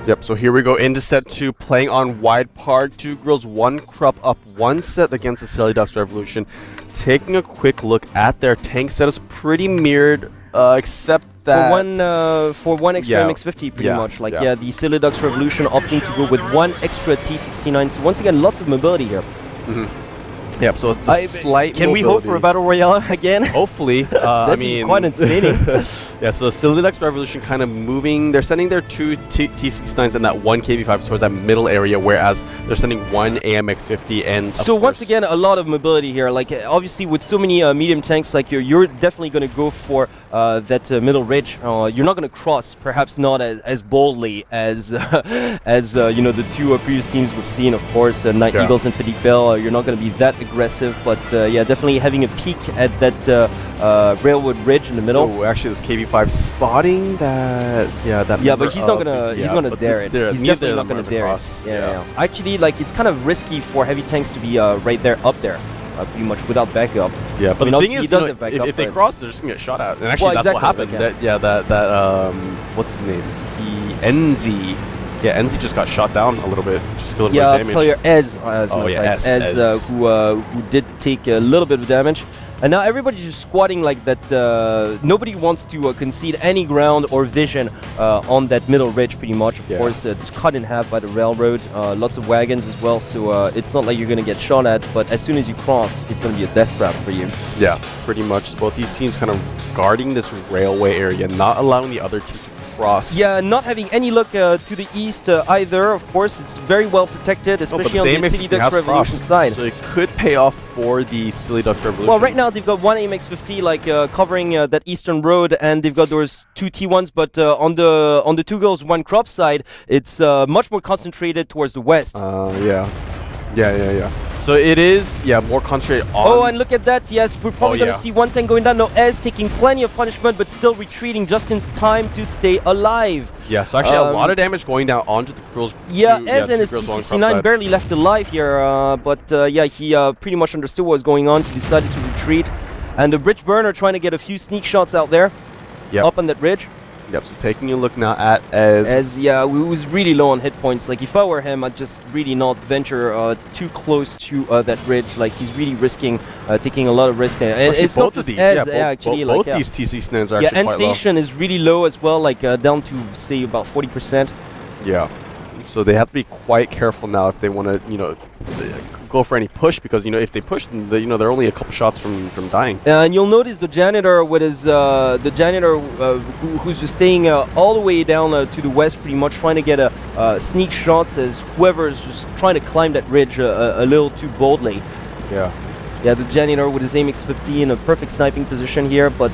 Yep, so here we go into set 2, playing on wide park. 2 girls, 1 Krupp up 1 set against the Silly Ducks Revolution. Taking a quick look at their tank setups, pretty mirrored, except that for one extra MX50 pretty much. Like the Silly Ducks Revolution opting to go with 1 extra T69. So once again, lots of mobility here. Yep, so it's slight Can we hope for a Battle Royale again? Hopefully. I mean, quite entertaining. Yeah, so Silly Ducks Revolution kind of moving. They're sending their 2 T69s and that 1 KB5 towards that middle area, whereas they're sending 1 AMX50. And so once again, a lot of mobility here. Like obviously, with so many medium tanks, like you're definitely going to go for that middle ridge. You're not going to cross, perhaps not as boldly as as you know, the 2 previous teams we've seen. Of course, Night Eagles and Fatigue Bell. You're not going to be that aggressive, but yeah, definitely having a peek at that railroad ridge in the middle. Oh, actually, this KB5 spotting that. Yeah, but he's not gonna. He's gonna dare it. He's definitely not gonna dare it. Yeah. Actually, like it's kind of risky for heavy tanks to be right there, up there. Pretty much without backup. Yeah, but I mean, the thing is, if they cross, they're just gonna get shot at. And actually, that's what happened. What's his name? Enzi. Yeah, Enzi just got shot down a little bit. Just a little bit of damage. Player Ez, who did take a little bit of damage. And now everybody's just squatting like that. Nobody wants to concede any ground or vision on that middle ridge, pretty much. Of course, it's cut in half by the railroad. Lots of wagons as well, so it's not like you're going to get shot at. But as soon as you cross, it's going to be a death trap for you. Yeah, pretty much. Both these teams kind of guarding this railway area, not allowing the other team to cross. Yeah, not having any look to the east either. Of course, it's very well protected, especially on the Silly Ducks Revolution side. So it could pay off for the Silly Ducks Revolution. Well, right now they've got 1 AMX50 like covering that eastern road, and they've got those 2 T1s. But on the 2 girls, 1 Krupp side, it's much more concentrated towards the west. Yeah. So it is, more concentrated on... Oh, and look at that. Yes, we're probably going to see 1 tank going down. No, Ez taking plenty of punishment, but still retreating just in time to stay alive. Yeah, so actually a lot of damage going down onto the girls. Yeah, Ez and his T69 barely left alive here. But yeah, he pretty much understood what was going on. He decided to retreat. And the bridge burner trying to get a few sneak shots out there. Up on that ridge. Yep, so taking a look now at Ez. Yeah, we was really low on hit points. Like, if I were him, I'd just really not venture too close to that ridge. Like, he's really risking, taking a lot of risk. And it's not just Ez, actually. Both these TC-Snans are actually quite low. End station is really low as well, like down to, say, about 40%. Yeah. So they have to be quite careful now if they want to, you know, go for any push, because, you know, if they push, then you know, they're only a couple shots from dying. And you'll notice the janitor with his who's just staying all the way down to the west, pretty much trying to get a sneak shots as whoever is just trying to climb that ridge a little too boldly. Yeah, the janitor with his AMX50 in a perfect sniping position here, but...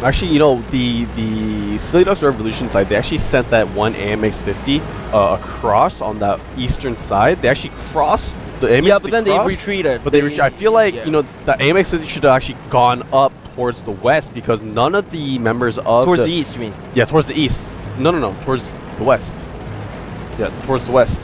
actually, you know, the Silly Ducks Revolution side, they actually sent that 1 AMX50 across on that eastern side. They actually crossed the AMX50. Yeah, but then they retreated. But I feel like, you know, the AMX50 should have actually gone up towards the west, because none of the members of Towards the east, you mean? Yeah, towards the east. No, towards the west. Yeah, towards the west.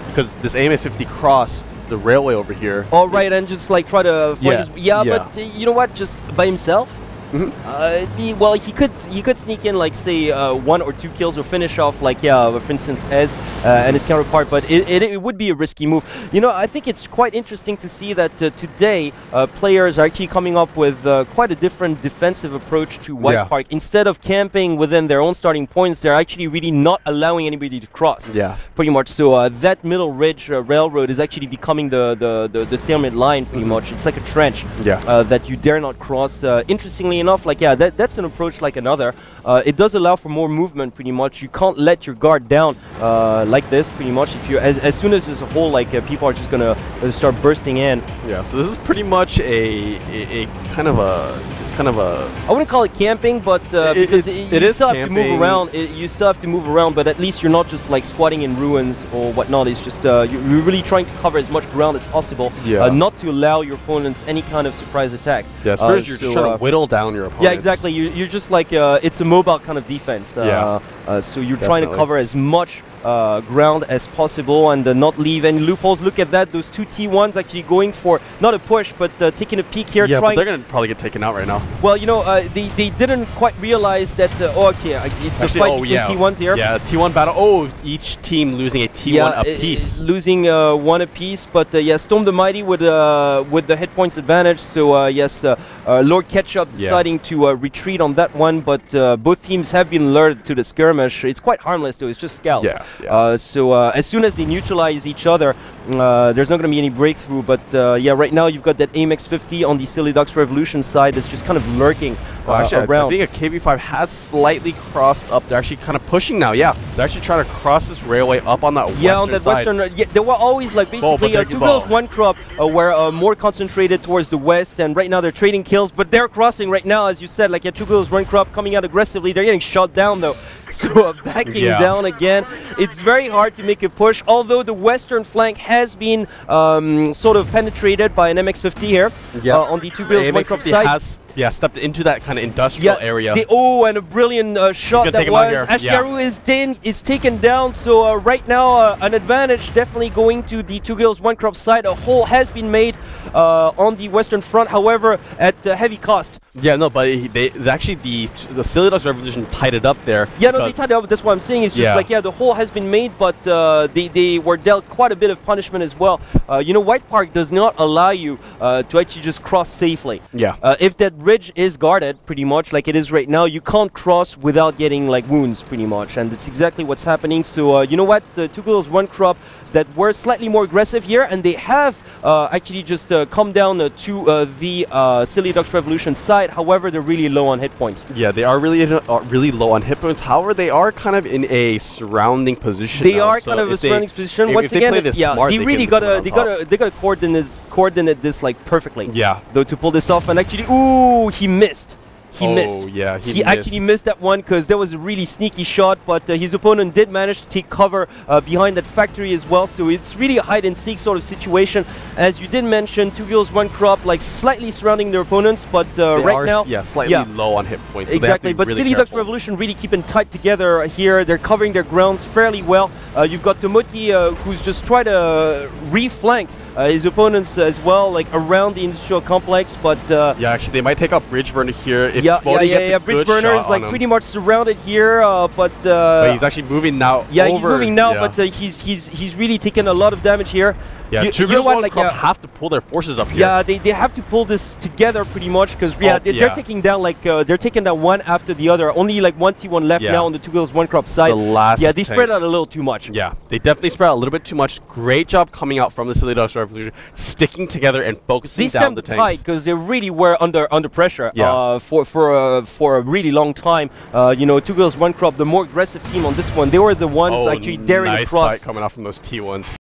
Because this AMX50 crossed the railway over here. Oh, right, and just like try to find his, but you know what, just by himself? Well, he could sneak in, like, say 1 or 2 kills or finish off, like, for instance, Ez and his counterpart, but it would be a risky move. You know, I think it's quite interesting to see that today players are actually coming up with quite a different defensive approach to White Park. Instead of camping within their own starting points, they're actually really not allowing anybody to cross. Pretty much. So that middle ridge railroad is actually becoming the stalemate line, pretty much. It's like a trench that you dare not cross. Interestingly enough, like, that's an approach like another. It does allow for more movement, pretty much. You can't let your guard down like this, pretty much. If you as soon as there's a hole, like, people are just gonna start bursting in. Yeah, so this is pretty much a kind of a, I wouldn't call it camping, but because you still have to move around. You still have to move around, but at least you're not just like squatting in ruins or whatnot. It's just you're really trying to cover as much ground as possible, not to allow your opponents any kind of surprise attack. Yeah, you're just trying to whittle down your opponents. Yeah, exactly. You're just like it's a mobile kind of defense. So you're trying to cover as much ground as possible and not leave any loopholes. Look at that, those 2 T1s actually going for not a push, but taking a peek here. Yeah, but they're gonna probably get taken out right now. Well, you know, they didn't quite realize that. Okay, it's actually, a fight between T1s here. Yeah, T1 battle. Oh, each team losing a T1 apiece. Losing one apiece, but yeah, Storm the Mighty with the hit points advantage. So yes, Lord Ketchup deciding to retreat on that one, but both teams have been lured to the skirmish. It's quite harmless though. It's just scouts. So as soon as they neutralize each other, there's not going to be any breakthrough. But yeah, right now you've got that AIM X50 on the Silly Ducks Revolution side that's just kind of lurking actually, around. I think a KV5 has slightly crossed up. They're actually kind of pushing now. Yeah, they're actually trying to cross this railway up on that western side. On that western. Yeah, there were always like basically 2 girls, 1 Krupp were more concentrated towards the west, and right now they're trading kills. But they're crossing right now, as you said, like 2 girls, 1 Krupp coming out aggressively. They're getting shot down though, so backing down again. It's very hard to make a push. Although the western flank has been sort of penetrated by an MX-50 here on the 2 girls, 1 Krupp side. Stepped into that kind of industrial area. And a brilliant shot that was. Ashkaru is taken down, so right now an advantage definitely going to the 2 girls, 1 Krupp side. A hole has been made on the western front, however, at heavy cost. Yeah, no, but actually the Silly Ducks Revolution tied it up there. Yeah, no, they tied it up. That's what I'm saying. It's just like, the hole has been made, but they were dealt quite a bit of punishment as well. You know, White Park does not allow you to actually just cross safely. If that ridge is guarded pretty much like it is right now, you can't cross without getting like wounds pretty much, and that's exactly what's happening. So you know what, the 2 girls, 1 Krupp that were slightly more aggressive here, and they have actually just come down to the Silly Ducks Revolution side. However, they're really low on hit points. Yeah, they are really low on hit points. However, they are kind of in a surrounding position. They are kind of a surrounding position. Once again, they really gotta coordinate this like perfectly. Though to pull this off, and actually, ooh, he missed. He missed. Yeah, he actually missed that one because that was a really sneaky shot, but his opponent did manage to take cover behind that factory as well. So it's really a hide and seek sort of situation. As you did mention, 2 girls, 1 Krupp like slightly surrounding their opponents, but right now, slightly low on hit points. Exactly, but Silly Ducks Revolution really keeping tight together here. They're covering their grounds fairly well. You've got Tomoti who's just trying to reflank his opponents as well, like around the industrial complex, but yeah, actually they might take out Bridge Burner here. If Bridge Burner is like pretty much surrounded here, but he's actually moving now. He's moving now, but he's really taking a lot of damage here. Yeah, you know what, like have to pull their forces up here. Yeah, they have to pull this together pretty much because they're taking down like they're taking down one after the other. Only like 1 T1 left now on the 2 girls, 1 Krupp side. They spread out a little too much. Yeah, they definitely spread out a little bit too much. Great job coming out from the Silly Ducks Revolution, sticking together and focusing down the tanks. Tight because they really were under pressure for a really long time. You know, 2 girls, 1 Krupp, the more aggressive team on this one. They were the ones actually daring to cross. Fight coming out from those T1s.